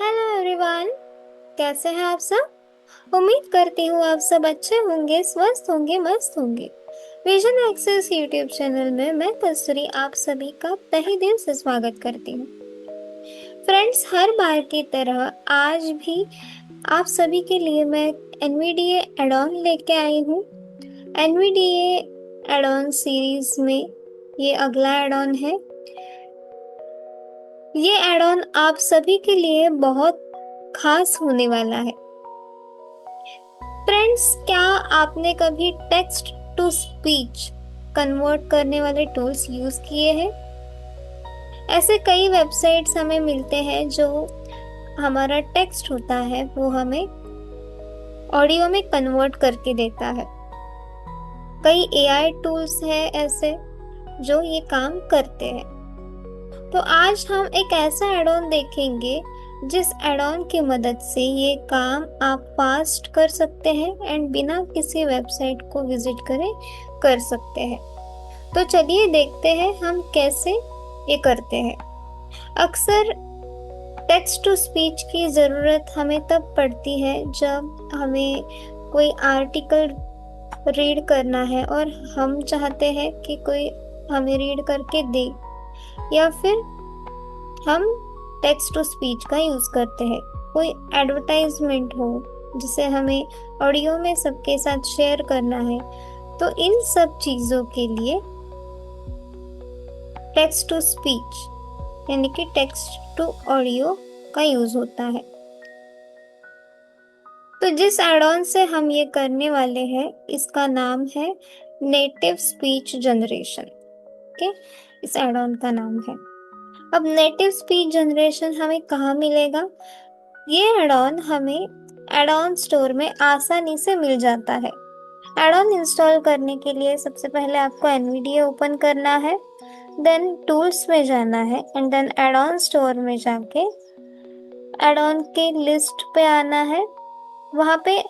Hello everyone. कैसे हैं आप सब? उम्मीद करती हूँ आप सब अच्छे होंगे, स्वस्थ होंगे, मस्त होंगे। विजन एक्सेस यूट्यूब चैनल में मैं कस्तूरी आप सभी का तहे दिल से स्वागत करती हूँ। फ्रेंड्स, हर बार की तरह आज भी आप सभी के लिए मैं एनवीडीए एड ऑन लेके आई हूँ। एनवीडीए एड ऑन सीरीज में ये अगला एड ऑन है। ये एड ऑन आप सभी के लिए बहुत खास होने वाला है। फ्रेंड्स, क्या आपने कभी टेक्स्ट टू स्पीच कन्वर्ट करने वाले टूल्स यूज किए हैं? ऐसे कई वेबसाइट्स हमें मिलते हैं जो हमारा टेक्स्ट होता है वो हमें ऑडियो में कन्वर्ट करके देता है। कई एआई टूल्स हैं ऐसे जो ये काम करते हैं। तो आज हम एक ऐसा एड ऑन देखेंगे जिस एड ऑन की मदद से ये काम आप फास्ट कर सकते हैं एंड बिना किसी वेबसाइट को विजिट करे कर सकते हैं। तो चलिए देखते हैं हम कैसे ये करते हैं। अक्सर टेक्स्ट टू स्पीच की ज़रूरत हमें तब पड़ती है जब हमें कोई आर्टिकल रीड करना है और हम चाहते हैं कि कोई हमें रीड करके दे, या फिर हम टेक्स्ट टू स्पीच का यूज करते हैं। कोई एडवर्टाइजमेंट हो जिसे हमें ऑडियो में सबके साथ शेयर करना है, तो इन सब चीजों के लिए टेक्स्ट टू स्पीच यानी कि टेक्स्ट टू ऑडियो का यूज होता है। तो जिस एड ऑन से हम ये करने वाले हैं इसका नाम है नेटिव स्पीच जनरेशन। ओके, इस एड ऑन का नाम है। अब नेटिव स्पीच जनरेशन हमें कहाँ मिलेगा? ये एड ऑन हमें एड ऑन स्टोर में आसानी से मिल जाता है। एड ऑन इंस्टॉल करने के लिए सबसे पहले आपको एनवीडीए ओपन करना है, देन टूल्स में जाना है and then add on store में जाके एड ऑन के लिस्ट पे आना है। वहाँ पे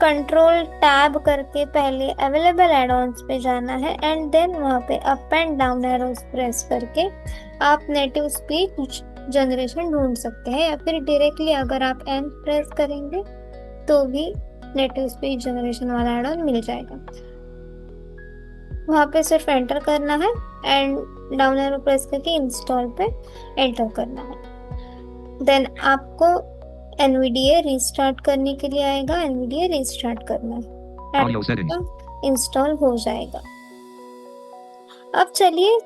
कंट्रोल टैब करके पहले अवेलेबल एड ऑन्स पे जाना है एंड देन वहाँ पे up and down arrows press करके आप नेटिव स्पीच जनरेशन ढूंढ सकते हैं, या फिर डायरेक्टली अगर आप एन प्रेस करेंगे तो भी नेटिव स्पीच जनरेशन वाला एड ऑन मिल जाएगा। वहाँ पे सिर्फ एंटर करना है एंड डाउन एरो प्रेस करके इंस्टॉल पे एंटर करना है। देन आपको एनवीडीए रिस्टार्ट करने के लिए आएगा, एनवीडीए रिस्टार्ट करना है, इंस्टॉल हो जाएगा। अब चलिए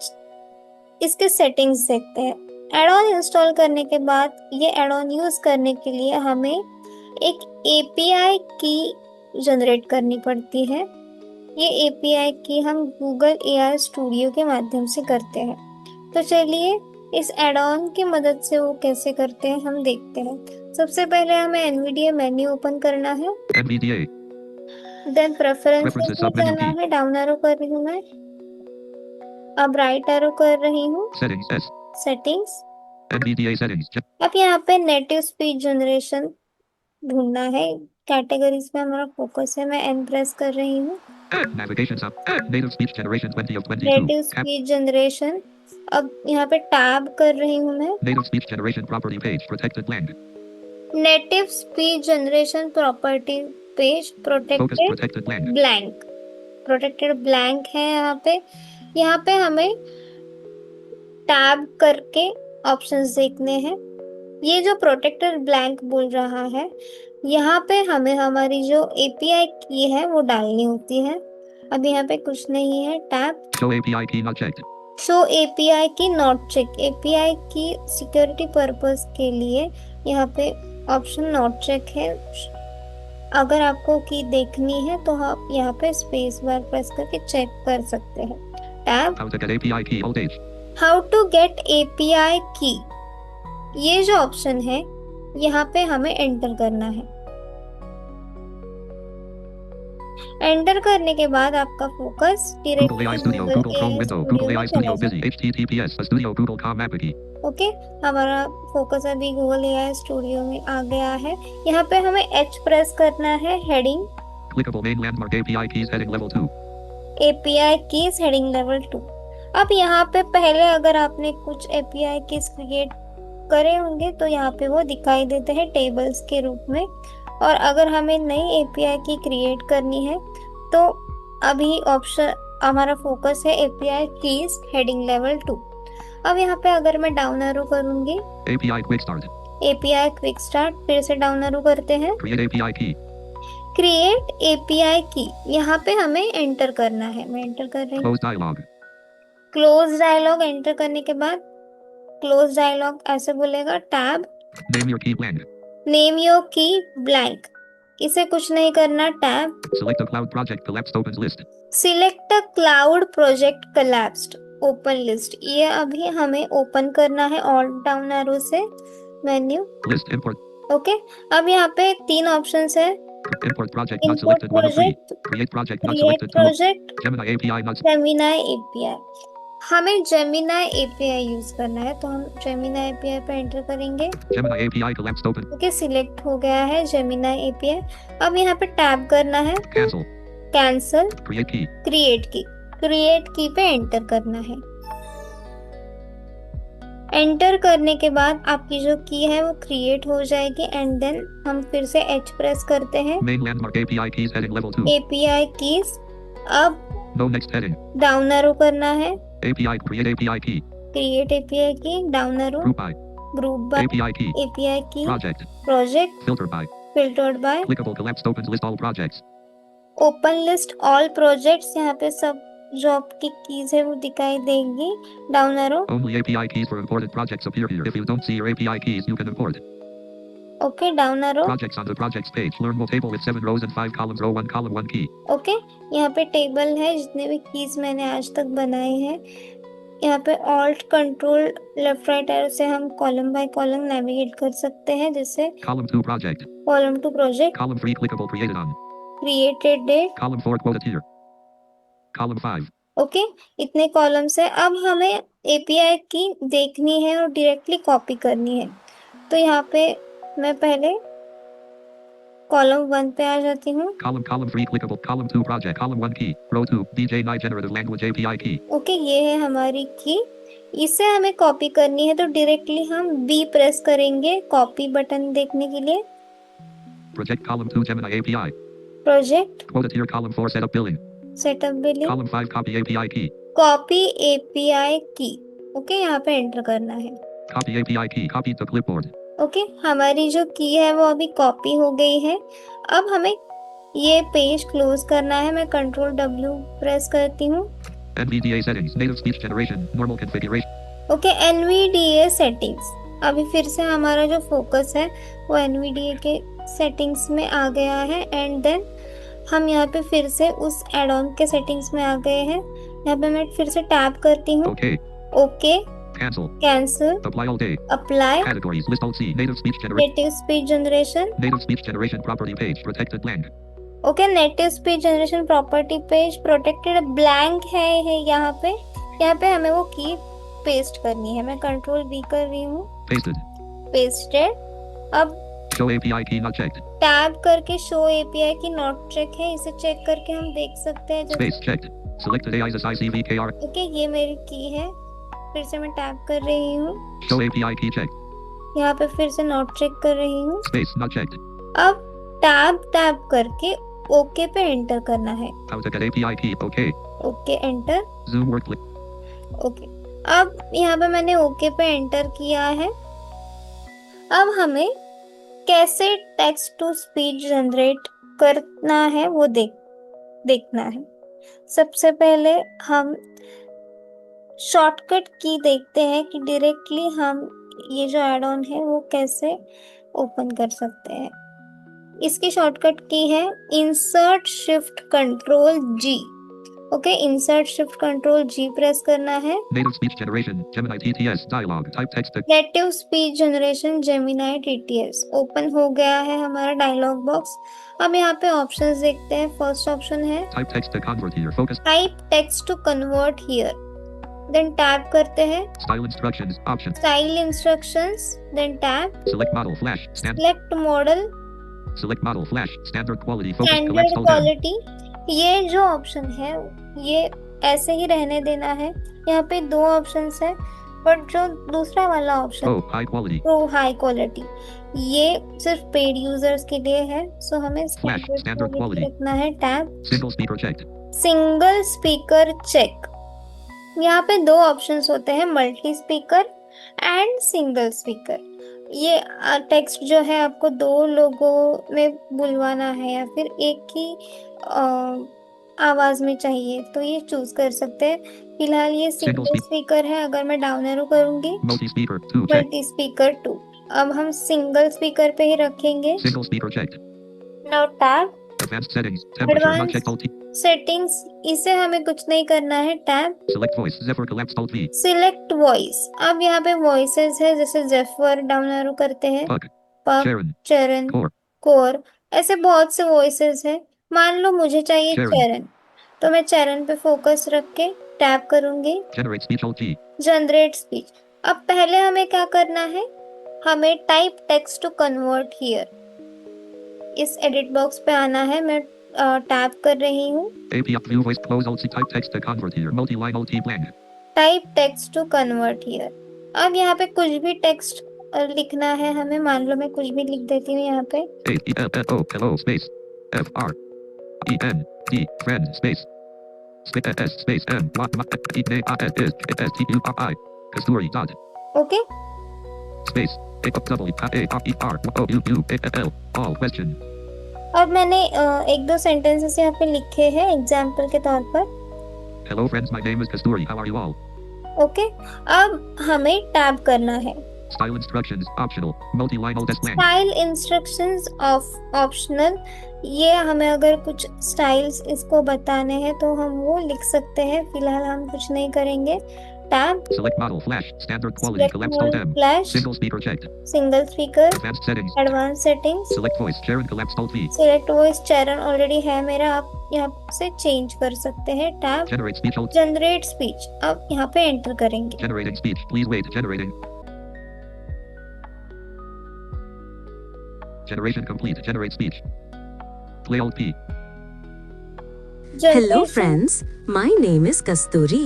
इसके सेटिंग्स देखते हैं। एड ऑन इंस्टॉल करने के बाद ये एड ऑन यूज करने के लिए हमें एक एपीआई की जनरेट करनी पड़ती है। ये एपीआई की हम गूगल एआई स्टूडियो के माध्यम से करते हैं। तो चलिए इस एड ऑन की मदद से वो कैसे करते हैं हम देखते हैं। सबसे पहले हमें एनवीडीए मेन्यू ओपन करना है, देन प्रेफरेंसेस में जाना है। डाउन एरो कर रही हूँ मैं, अब राइट एरो कर रही हूँ, सेटिंग्स। अब यहाँ पे नेटिव स्पीच जनरेशन ढूंढना है। कैटेगरीज में हमारा फोकस है, मैं एन प्रेस कर रही हूँ। नेटिव स्पीच जनरेशन, अब यहाँ पे टैब कर रही हूँ मैं। Native speech generation property page protected blank, protected blank है यहाँ पे हमें टैब करके ऑप्शंस देखने हैं। ये जो प्रोटेक्टेड ब्लैंक बोल रहा है, यहाँ पे हमें हमारी जो एपीआई की है वो डालनी होती है। अब यहाँ पे कुछ नहीं है, टैब शो एपीआई की नॉट चेक। एपीआई की सिक्योरिटी पर्पस के लिए यहाँ पे ऑप्शन नॉट चेक है। अगर आपको की देखनी है तो आप यहाँ पे स्पेस बार प्रेस करके चेक कर सकते हैं। Tab how to get API key, ये जो ऑप्शन है यहाँ पे हमें एंटर करना है। एंटर करने के बाद आपका फोकस ओके, हमारा फोकस अभी गूगल एआई स्टूडियो में आ गया है। यहाँ पे हमें एच प्रेस करना है, heading API keys heading level 2। अब यहाँ पे पहले अगर आपने कुछ एपीआई कीज क्रिएट करे होंगे तो यहाँ पे वो दिखाई देते हैं टेबल्स के रूप में। और अगर हमें नई एपीआई की क्रिएट करनी है तो अभी ऑप्शन हमारा फोकस है एपीआई कीज हेडिंग लेवल 2। अब यहाँ पे अगर मैं डाउन एरो करूंगी API Quick Start. API quick start, फिर से डाउन एरो करते हैं Create API key. Create API की, यहाँ पे हमें एंटर करना है। मैं एंटर कर रही हूँ। Close dialog. Close dialog enter करने के बाद क्लोज डायलॉग ऐसे बोलेगा tab Name your key blank. Name your key blank, इसे कुछ नहीं करना। Tab Select a cloud project collapsed opens list. Select a cloud project collapsed open list, ये अभी हमें ओपन करना है ऑल डाउन एरो से मेन्यू। List import. ओके, अब यहाँ पे 3 ऑप्शंस है। Import project not import selected 1 of 3. Project, Create project not create selected 2. Project, Gemini API not. Gemini API. हमें जेमिनाई एपीआई यूज करना है तो हम जेमिनाई एपीआई पे एंटर करेंगे। Gemini API collapsed open. Okay, select हो गया है जेमिनाई एपीआई। अब यहाँ पे टैब करना है Cancel. Cancel, Create key. Create की, क्रिएट की पे एंटर करना है। एंटर करने के बाद आपकी जो की है वो क्रिएट हो जाएगी एंड देन हम फिर से H प्रेस करते हैं। Main landmark API keys heading level 2. API keys, अब No next heading. Down arrow करना है API create API key. Create API key, down arrow, Group by. Group by, API key. API key, Project. Project, Filter by. Filtered by, Clickable collapsed opens list all projects. Open list all projects, यहाँ पे सब जो आपकी keys है वो दिखाई देंगी। Down arrow, Only API keys for imported projects appear here. If you don't see your API keys, you can import. Okay, down arrow, Projects on the projects page. Learn more table with 7 rows and 5 columns. Row 1 column 1 key. Okay. यहाँ पे table है जितने भी keys मैंने आज तक बनाए हैं। यहाँ पे alt control left right arrow से हम कॉलम बाय कॉलम नेविगेट कर सकते हैं, जैसे Column 2 project. Column two project, Column 3 clickable created on. Created date. Column 4 quoted here. Column 5. Okay, इतने कॉलम्स है। अब हमें एपीआई की देखनी है और डायरेक्टली कॉपी करनी है तो यहाँ पे मैं पहले कॉलम 1 पे आ जाती हूँ। Column 3 clickable. Column 2 project. Column 1 key. Row 2 DJ9 generative language API key. Okay, ये है हमारी की, इसे हमें कॉपी करनी है तो डायरेक्टली हम बी प्रेस करेंगे कॉपी बटन देखने के लिए। Project column 2 Gemini API. Project, Quoted here. Column 4 setup billing. Setup billing, Column 5 copy API key. Copy API की। ओके, यहाँ पे एंटर करना है। Copy API key. Copied to clipboard. Okay, हमारी जो की है वो अभी कॉपी हो गई है। अब हमें ये पेज क्लोज करना है। मैं कंट्रोल W प्रेस करती हूँ। NVDA settings. Native speech generation. Normal configuration. Okay, NVDA settings, अभी फिर से हमारा जो फोकस है वो NVDA के सेटिंग्स में आ गया है एंड देन हम यहाँ पे फिर से उस एड ऑन के सेटिंग्स में आ गए हैं। यहाँ पे मैं फिर से टैप करती हूँ। Okay. Okay, Cancel. Cancel, Apply all day. Apply, Categories. List alt C. Native speech generation. Native speech generation. Native speech generation property page. Protected blank. Okay, native speech generation property page protected blank है यहाँ पे। यहाँ पे हमें वो की paste करनी है। मैं कंट्रोल V कर रही हूँ। Pasted. पेस्टेड। अब Show API key not checked. Tab करके शो एपीआई की नॉट चेक है, इसे चेक करके हम देख सकते हैं। Space checked. Selected AIs ICVKR. Okay, ये मेरी की है। फिर से मैं टैप कर रही हूँ। Show API key checked. यहाँ पे फिर से नॉट चेक कर रही हूँ। Space not checked. अब टैब करके ओके पे एंटर करना है। How to get API key. Okay. Okay, enter. Zoom word click. Okay, अब यहाँ पे मैंने ओके पे एंटर किया है। अब हमें कैसे टेक्स्ट टू स्पीच जनरेट करना है वो देखना है। सबसे पहले हम शॉर्टकट की देखते हैं कि डायरेक्टली हम ये जो एड ऑन है वो कैसे ओपन कर सकते हैं। इसकी शॉर्टकट की है insert shift control G। Okay, insert shift control G press करना है। Native speech generation. Gemini TTS dialog. Type text to native speech generation Gemini TTS open हो गया है हमारा डायलॉग बॉक्स। अब यहाँ पे ऑप्शंस देखते हैं। फर्स्ट ऑप्शन है type text to convert here. Focus. Type text to convert here, then tap करते हैं Style instructions. Option. Style instructions, then tap Select model flash. Select model, Select model flash. Standard quality. Focus. Standard Collect all down. Quality. ये जो option है ये ऐसे ही रहने देना है। यहाँ पे 2 ऑप्शंस है, बट जो दूसरा वाला option Oh, high quality. Pro high quality, ये सिर्फ पेड यूजर्स के लिए है, सो हमें इसके Flash, अंदर standard लिख के quality. रखना है tab Single speaker checked. Single speaker check. यहाँ पे दो ऑप्शंस होते हैं, multi speaker and single speaker. ये टेक्स्ट जो है आपको दो लोगों में बुलवाना है या फिर एक ही आवाज में चाहिए तो ये चूज कर सकते हैं। फिलहाल ये सिंगल speak- स्पीकर है, अगर मैं डाउन एरो करूंगी Multi speaker 2 checked. Multi speaker 2। अब हम सिंगल स्पीकर पे ही रखेंगे। Single speaker checked. Now tab Advanced settings. Temperature not checked. Alt T. Settings, इसे हमें कुछ नहीं करना है। Tab Select voice. Zephyr collapsed. Alt V. Select voice. अब यहाँ पे वॉइसेस है, जैसे जेफर डाउन एरो करते हैं, Pug. पग, Sharon. चरण, Core. कोर, ऐसे बहुत से वॉइसेस हैं। मान लो मुझे चाहिए चरण। चरण, तो मैं चरण पे फोकस रख के टैप करूंगी, Generate speech. Alt G. Generate speech. अब पहले हमें क्या करना है, हमें type text to convert here, इस एडिट बॉक्स पे आना है। मैं टैप कर रही हूँ, API view voice close. Alt C. Type text to convert here. Multi line. Alt T blank. Type text to convert here. अब यहाँ पे कुछ भी टेक्स्ट लिखना है हमें, मान लो मैं कुछ भी लिख देती हूँ यहाँ पे। A E L L O Hello space F R E N D friend space S space M E N I S T U R I Kasturi dot okay, space A double A R E R O U U A L all question. अब मैंने एक दो sentences यहाँ पे लिखे हैं example के तौर पर। Hello friends, my name is Kasturi. How are you all? Okay, अब हमें टैब करना है। Style instructions optional. Multi line alt S blank. Style instructions of optional, ये हमें अगर कुछ स्टाइल्स इसको बताने हैं तो हम वो लिख सकते हैं। फिलहाल हम कुछ नहीं करेंगे। Tab Select model flash standard quality collapsed alt M. Flash, Single speaker checked. Single speaker, Advanced settings. Advance settings, Select voice Sharon collapsed alt V. Select voice चरण ऑलरेडी है मेरा, आप यहाँ से चेंज कर सकते हैं। Tab Generate speech alt. Generate speech, अब यहाँ पे एंटर करेंगे। Generating speech. Please wait. Generating. Generation complete. Generate speech. Play alt P. Hello friends, my name is Kasturi.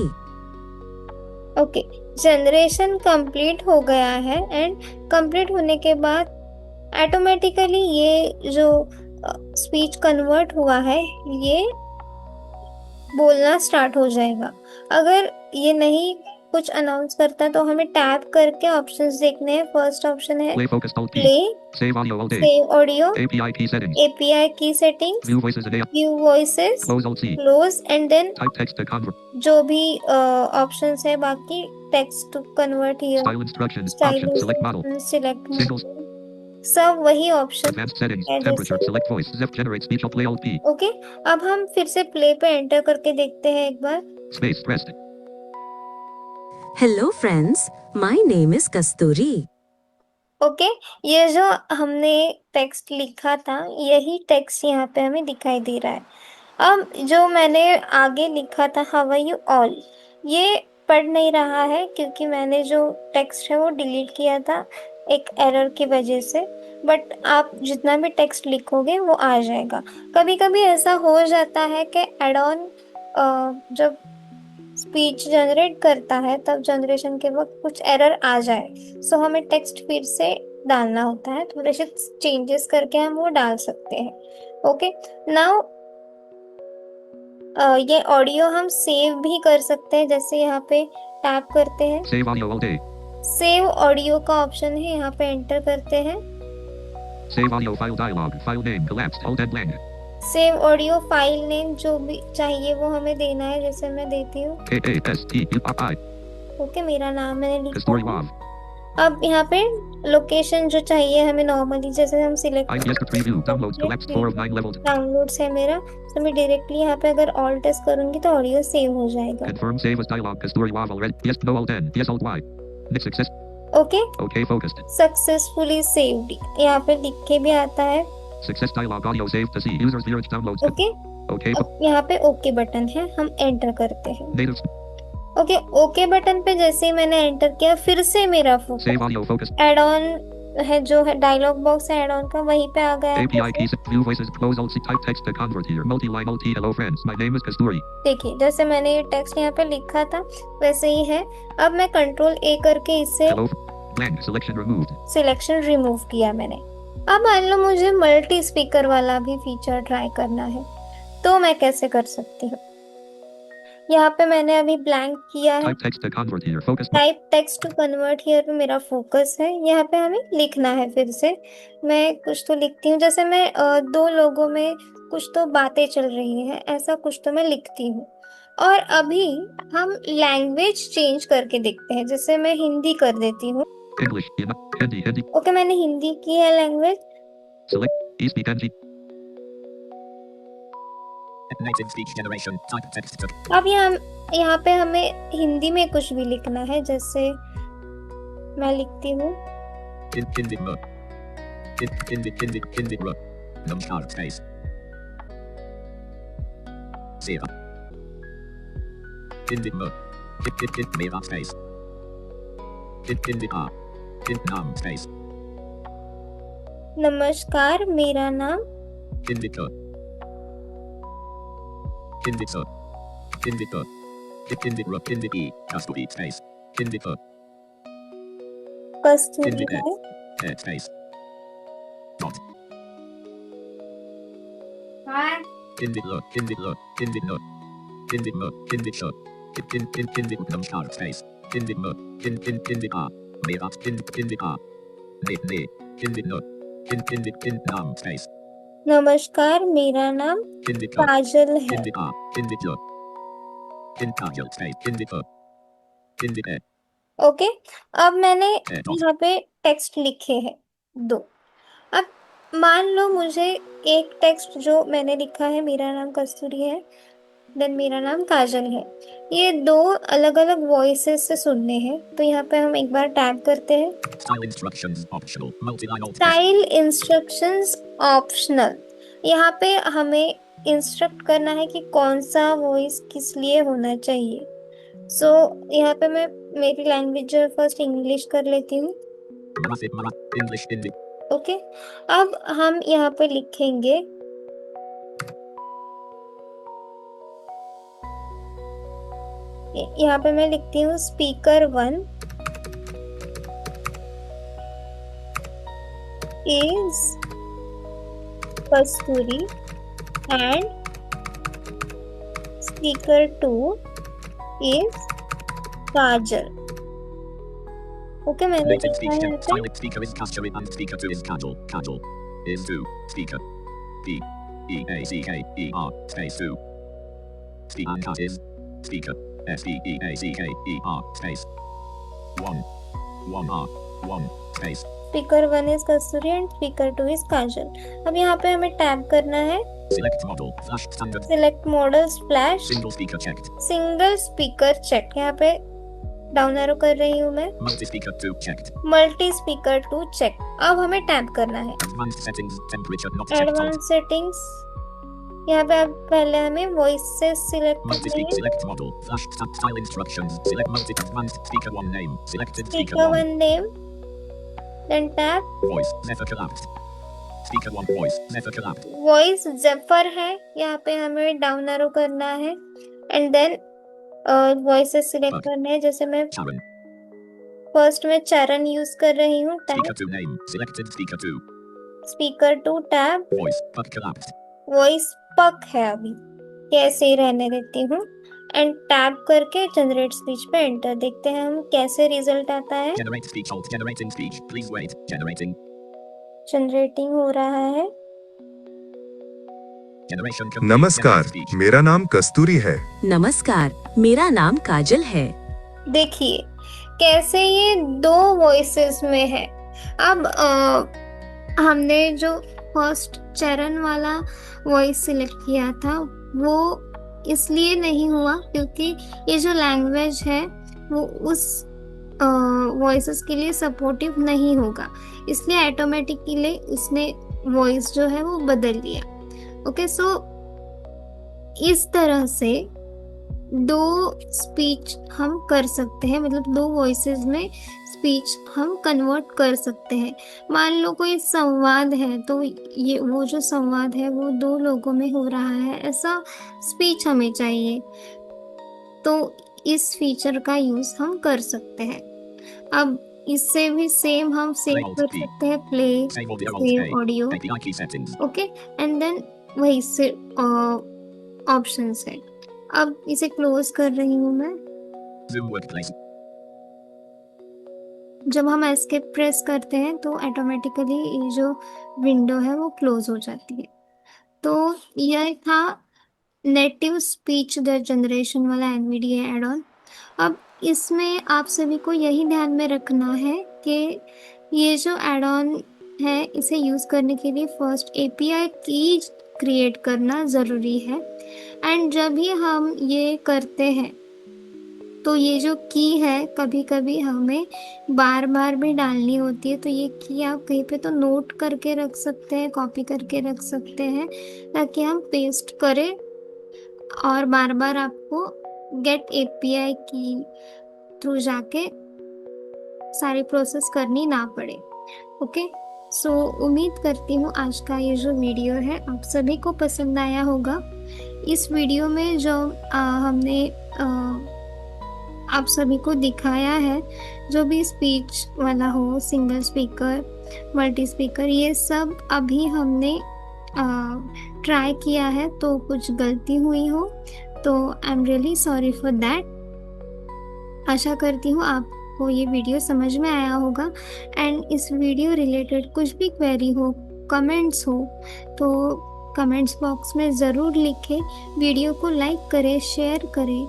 Okay, generation complete हो गया है एंड कंप्लीट होने के बाद ऑटोमेटिकली ये जो स्पीच कन्वर्ट हुआ है ये बोलना स्टार्ट हो जाएगा। अगर ये नहीं कुछ अनाउंस करता तो हमें टैप करके ऑप्शंस देखने हैं। फर्स्ट ऑप्शन है Play focused alt P. Play, Save audio all day. Save audio, API key settings. API key settings, View voices and view voices, Close alt C. Close and then Type text to convert. जो भी options है बाकी text to convert here, Style instructions. Option. Select model. Select Single. सब वही option. Advanced settings. And Temperature. this- Select voice. Zip generate speech alt play alt P. Okay, अब हम फिर से प्ले पे एंटर करके देखते हैं एक बार। Space pressed. Hello friends, my name is Kasturi. Okay, ये जो हमने टेक्स्ट लिखा था यही टेक्स्ट यहाँ पे हमें दिखाई दे रहा है। अब जो मैंने आगे लिखा था हाउ आर यू ऑल, ये पढ़ नहीं रहा है क्योंकि मैंने जो टेक्स्ट है वो डिलीट किया था एक एरर की वजह से। बट आप जितना भी टेक्स्ट लिखोगे वो आ जाएगा। कभी कभी ऐसा हो जाता है कि एड ऑन जब स्पीच जनरेट करता है तब जनरेशन के वक्त कुछ एरर आ जाए, सो हमें टेक्स्ट फिर से डालना होता है, थोड़े से चेंजेस करके हम वो डाल सकते हैं। ओके, नाउ ये ऑडियो हम सेव भी कर सकते हैं, जैसे यहाँ पे टैप करते हैं, Save audio all day. Save audio का ऑप्शन है, यहाँ पे एंटर करते हैं। Save audio file dialog. File name collapsed. Alt and blank. Save audio file name जो भी चाहिए वो हमें देना है, जैसे मैं देती हूँ। A A S T U R I. Okay, मेरा नाम मैंने लिखा Kasturi है। Wav. अब यहाँ पे लोकेशन जो चाहिए हमें नॉर्मली जैसे हम select IPS preview. Downloads collapsed 4 of 9 levels. Downloads है मेरा, तो मैं डायरेक्टली यहाँ पे अगर ऑल टेस्ट करूंगी तो ऑडियो सेव हो जाएगा। Confirm save as dialog. Kasturi Wav already. Yes, no alt N. Yes, alt Y. Nick success. Okay, Okay, focused. Successfully saved यहाँ पे लिख के भी आता है। Success dialog audio saved to see. Users lyrics downloads. Okay, Okay. अब यहाँ पे ओके बटन है, हम एंटर करते हैं। Native. ओके, ओके बटन पे जैसे ही मैंने एंटर किया फिर से मेरा Save audio focus. Add on है जो है डायलॉग बॉक्स ऐड ऑन का, वहीं पे आ गया है। API keys, view voices, close alt type text to convert here, multi-line, multi, hello friends, my name is Kasturi. देखिए जैसे मैंने ये टेक्स्ट यहाँ पे लिखा था वैसे ही है। अब मैं कंट्रोल ए करके इसे Hello, blank, selection removed. Selection remove किया मैंने। अब मान लो मुझे मल्टी स्पीकर वाला भी फीचर ट्राई करना है, तो मैं कैसे कर सकती हूँ? यहाँ पे मैंने अभी ब्लैंक किया है। Type text to convert here, focus. Type text to convert here पे मेरा फोकस है, यहाँ पे हमें लिखना है। फिर से मैं कुछ तो लिखती हूँ, जैसे मैं दो लोगों में कुछ तो बातें चल रही हैं, ऐसा कुछ तो मैं लिखती हूँ। और अभी हम लैंग्वेज चेंज करके देखते हैं, जैसे मैं हिंदी कर देती हूँ। English, Hindi, Hindi, ओके, मैंने हिंदी की है language. select, e-speak NG. Native speech generation. Type text to अब यहाँ पे हमें हिंदी में कुछ भी लिखना है, जैसे मैं लिखती हूँ Hindi mo. Hindi ro. Namaskar space. Seva. Hindi mo. Meva space. Hindi a. Nam space. नमस्कार मेरा नाम। Hindi to. Hindi to. Hindi to. Hindi ro. Hindi e. Kasturi space. Hindi to. Kasturi Hindi है। head space. Dot. Hindi lo. Hindi lo. Hindi no. Hindi mo. Hindi cho. Hindi namaskar space. Hindi mo. Hindi a. Meva. Hindi a. Ne. Hindi no. Hindi nam space. नमस्कार मेरा नाम Hindi to. काजल है। Hindi a. Hindi cho. Kajal space. Hindi to. Hindi e. Okay, अब मैंने यहाँ पे text लिखे हैं दो। अब मान लो मुझे एक टेक्स्ट जो मैंने लिखा है, मेरा नाम कस्तूरी है, देन मेरा नाम काजल है, ये दो अलग अलग वॉइसेस से सुनने हैं। तो यहाँ पे हम एक बार टैप करते हैं। Style instructions optional. Multi-line alt text. Style instructions optional. यहाँ पे हमें इंस्ट्रक्ट करना है कि कौन सा वॉइस किस लिए होना चाहिए। सो यहाँ पे मैं मेरी लैंग्वेज फर्स्ट इंग्लिश कर लेती हूँ। Marathi. English. Hindi. ओके, अब हम यहाँ पे लिखेंगे यहाँ पे मैं लिखती हूँ speaker 1 is Kasturi and speaker 2 is Kajal. Okay, मैंने Native लिखा है speech. यहाँ पे। Silent speaker is Kasturi and speaker 2 is Kajal. Kajal is 2. Speaker. D. E A C K E R space 2. Speaker is speaker. S E E A C K E R space 1. 1 R 1 space. Speaker 1 is Kasturi and speaker 2 is Kajal. अब यहाँ पे हमें tap करना है Select model. Flash standard. Select model splash Single speaker checked. Single speaker check. यहाँ पे down arrow कर रही हूँ मैं। Multi speaker 2 checked. Multi speaker 2 check. अब हमें टैप करना है Advanced settings. Temperature not checked. Alt. Advance settings. यहाँ पे अब पहले हमें वॉइसेस सिलेक्ट Multi करनी speak. है। Select model. Flash style instructions. Select multi advanced speaker 1 name. Selected speaker speaker 1. 1 name, then tap. Voice. Never collapsed. Speaker 1 voice. Never collapsed. Voice Zephyr है, यहाँ पे हमें डाउन एरो करना है and then voices select करने हैं। जैसे मैं Sharon. फर्स्ट में चरण यूज कर रही हूँ। Tap Speaker 2 name. Selected speaker 2. Speaker 2 tap. Voice. But collapsed. Voice पक है, अभी कैसे ही रहने देती हूँ एंड टैप करके जनरेट स्पीच पे एंटर। देखते हैं हम कैसे रिजल्ट आता है। Generate speech alt. Generating speech. Please wait. Generating. Generating हो रहा है। Generation complete. नमस्कार, Generate speech. मेरा नाम कस्तूरी है। नमस्कार मेरा नाम काजल है। देखिए कैसे ये दो वॉइसेस में है। अब हमने जो फर्स्ट चरण वाला वॉइस सिलेक्ट किया था वो इसलिए नहीं हुआ क्योंकि ये जो लैंग्वेज है वो उस वॉइसेस के लिए सपोर्टिव नहीं होगा, इसलिए ऑटोमेटिकली उसने वॉइस जो है वो बदल लिया। ओके, सो इस तरह से दो स्पीच हम कर सकते हैं, मतलब दो वॉइसेस में स्पीच हम कन्वर्ट कर सकते हैं। मान लो कोई संवाद है, तो ये वो जो संवाद है वो दो लोगों में हो रहा है, ऐसा स्पीच हमें चाहिए, तो इस फीचर का यूज हम कर सकते हैं। अब इससे भी सेम हम सेव Play Alt कर P. सकते हैं, play Save audio Alt save K. Audio, API key settings. Okay, and then वही से ऑप्शंस है। अब इसे क्लोज कर रही हूँ मैं। Zoom workplace. जब हम एस्केप प्रेस करते हैं तो ऑटोमेटिकली ये जो विंडो है वो क्लोज हो जाती है। तो यह था नेटिव स्पीच जनरेशन वाला एनवीडिया एड ऑन। अब इसमें आप सभी को यही ध्यान में रखना है कि ये जो एड ऑन है इसे यूज़ करने के लिए फर्स्ट एपीआई की क्रिएट करना ज़रूरी है। एंड जब भी हम ये करते हैं तो ये जो की है कभी कभी हमें बार बार भी डालनी होती है, तो ये की आप कहीं पे तो नोट करके रख सकते हैं, कॉपी करके रख सकते हैं, ताकि हम पेस्ट करें और बार बार आपको गेट एपीआई की थ्रू जाके सारी प्रोसेस करनी ना पड़े। ओके, सो उम्मीद करती हूँ आज का ये जो वीडियो है आप सभी को पसंद आया होगा। इस वीडियो में जो हमने आप सभी को दिखाया है, जो भी स्पीच वाला हो, सिंगल स्पीकर, मल्टी स्पीकर, ये सब अभी हमने ट्राई किया है, तो कुछ गलती हुई हो तो I am really sorry for that. आशा करती हूँ आपको ये वीडियो समझ में आया होगा। एंड इस वीडियो रिलेटेड कुछ भी क्वेरी हो, कमेंट्स हो, तो कमेंट्स बॉक्स में ज़रूर लिखें। वीडियो को लाइक करें, शेयर करें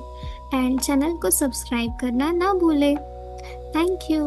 एंड चैनल को सब्सक्राइब करना ना भूलें। Thank you.